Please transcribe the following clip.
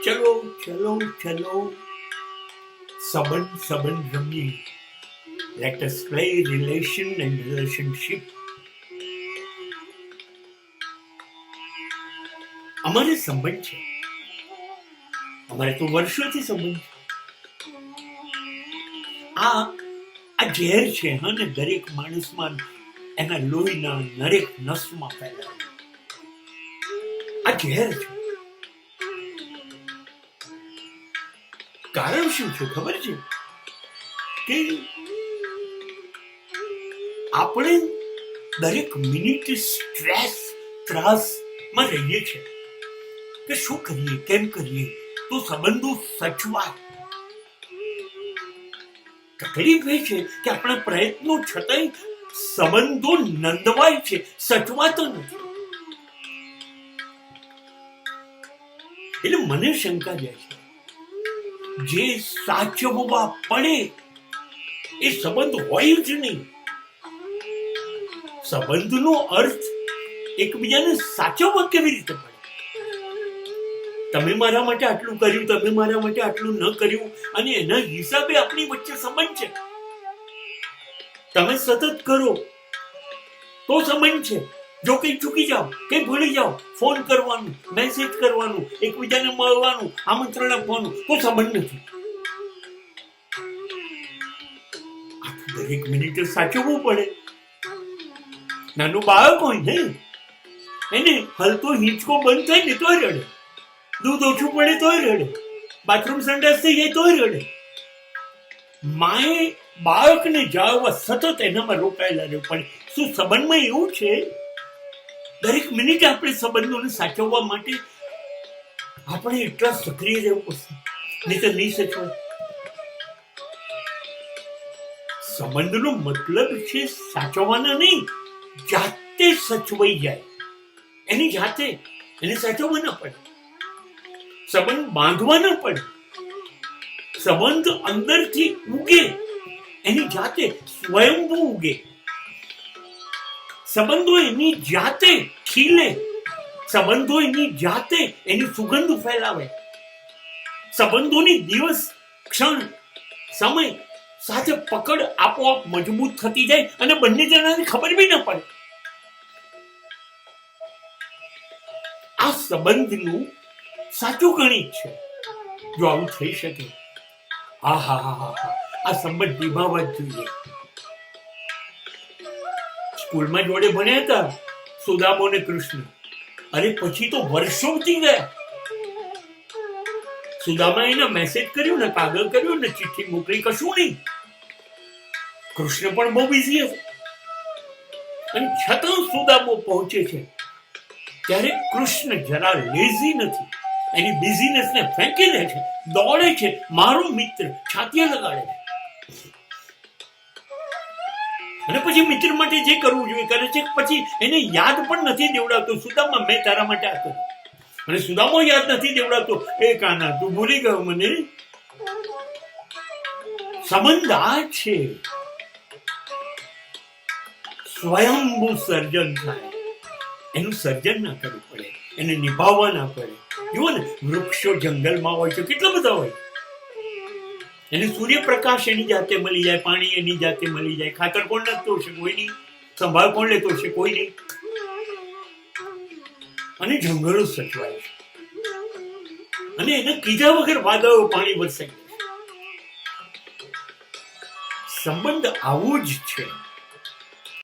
ચલો ચલો ચલો સંબંધ રમીએ. Let us play relation and relationship. અમારે સંબંધ છે, અમારે તો વર્ષોથી સંબંધ છે. આ ઝેર છે, હા ને, દરેક માણસમાં એના લોહીના દરેક નસમાં ફેલાય. આ ઝેર છે. કારણ શું છે ખબર છે? કે આપણે દરેક મિનિટ સ્ટ્રેસ ત્રાસમાં રહીએ છીએ કે શું કરીએ, કેમ કરીએ તો સંબંધો સચવાય. તકલીફ એ છે કે આપણા પ્રયત્નો છતાંય સંબંધો નંદવાય છે, સચવાતો નથી. એટલે મને શંકા જાય છે, જે સાચવવા પડે એ સંબંધ હોય જ નહીં. સંબંધનો અર્થ એકબીજાને સાચવવા કેવી રીતે પડે? તમે મારા માટે આટલું કર્યું, તમે મારા માટે આટલું ન કર્યું, અને એના હિસાબે આપણી વચ્ચે સંબંધ છે. તમે સતત કરો તો સંબંધ છે. જો કંઈ ચૂકી જાઓ, કંઈ ભૂલી જાઓ, ફોન કરવાનું, મેસેજ કરવાનું, એકબીજાને મળવાનું, આમંત્રણ આપવાનું, તો સંબંધ નથી. દરેક મિનિટે સાચવવું પડે. નાનું બાળક હોય ને, એને હલતો હિંચકો બંધ થાય ને તોય રડે, દૂધ ઓછું પડે તોય રડે, બાથરૂમ સંડાસ થઈ જાય તોય રડે. માએ બાળકને જાળવવા સતત એનામાં રોકાયેલા રહેવું પડે. શું સંબંધમાં એવું છે? દરેક મિનિટે આપણે સંબંધોને સાચવવા માટે આપણે એટલા સક્રિય રહેવું પડશે, નહીં તો નહીં સચવાય. સંબંધનો મતલબ છે સાચવવાના નહીં, જાતે સચવાઈ જાય. એની જાતે એને સાચવવા ના પડે, સંબંધ બાંધવા ના પડે. સંબંધ અંદરથી ઉગે, એની જાતે સ્વયંભૂ ઉગે. સંબંધો એની જાતે ખીલે, સંબંધો એની જાતે એની સુગંધ ફેલાવે. સંબંધોની દિવસ, ક્ષણ, સમય સાથે પકડ આપોઆપ મજબૂત થતી જાય અને બંને જણાને ખબર બી ન પડે. આ સંબંધનું સાચું ગણિત છે. જો આવું થઈ શકે, આ સંબંધ નિભાવવા જ જોઈએ. સ્કૂલમાં જોડે ભણ્યા હતા સુદામા અને કૃષ્ણ. અરે પછી તો વર્ષો વીતી ગયા. સુદામા એને મેસેજ કર્યો ને, કાગળ કર્યો ને, ચિઠ્ઠી મોકલી, કશું નહીં. કૃષ્ણ પણ બહુ બિઝી હતો, અને છતાં સુદામો પહોંચે છે. ત્યારે કૃષ્ણ જરા લેઝી નથી, એની બિઝીનેસને ફેંકી દે છે, દોડે છે, મારો મિત્ર, છાતીએ લગાડે છે. અને પછી મિત્ર માટે જે કરવું જોઈએ કરે છે. પછી એને યાદ પણ નથી દેવડાવતો, સુદામા મેં તારા માટે આ કર્યું. અને સુદામો યાદ નથી દેવડાવતો, એ કાના તું ભૂલી ગયો મને. સંબંધ આ છે, સ્વયંભૂ સર્જન થાય. એનું સર્જન ના કરવું પડે, એને નિભાવવા ના પડે. જુઓ ને, વૃક્ષો જંગલમાં હોય છે, કેટલા બધા હોય. એને સૂર્યપ્રકાશ એની જાતે મળી જાય, પાણી એની જાતે મળી જાય. ખાતર કોણ નાખતો હશે? કોઈ નહીં. સંભાળ કોણ લેતો હશે? કોઈ નહીં. અને જંગલો સચવાય છે, અને એને કીધા વગર વાદળો પાણી વરસાય. સંબંધ આવું જ છે.